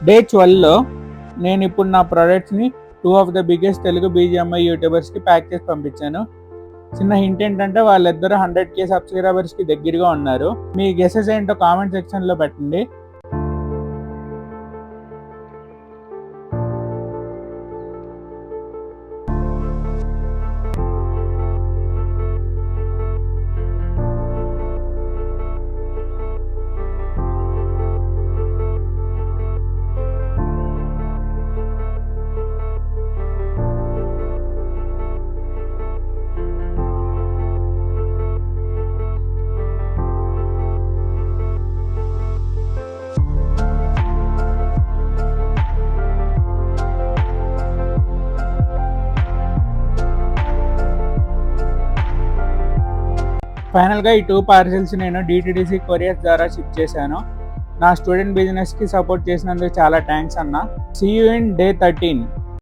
Day 12లో నేను ఇప్పుడు నా ప్రొడక్ట్స్ని 2 of the biggest Telugu BGMI యూట్యూబర్స్కి ప్యాక్ చేసి పంపించాను. చిన్న హింట్ ఏంటంటే వాళ్ళిద్దరూ 100K సబ్స్క్రైబర్స్కి దగ్గరగా ఉన్నారు. మీ గెసెస్ ఏంటో కామెంట్ సెక్షన్లో పెట్టండి. ఫైనల్గా ఈ 2 పార్సెల్స్ నేను డిటిడిసి కొరియర్స్ ద్వారా షిప్ చేశాను. నా స్టూడెంట్ బిజినెస్కి సపోర్ట్ చేసినందుకు చాలా థ్యాంక్స్ అన్న. See you in day 13.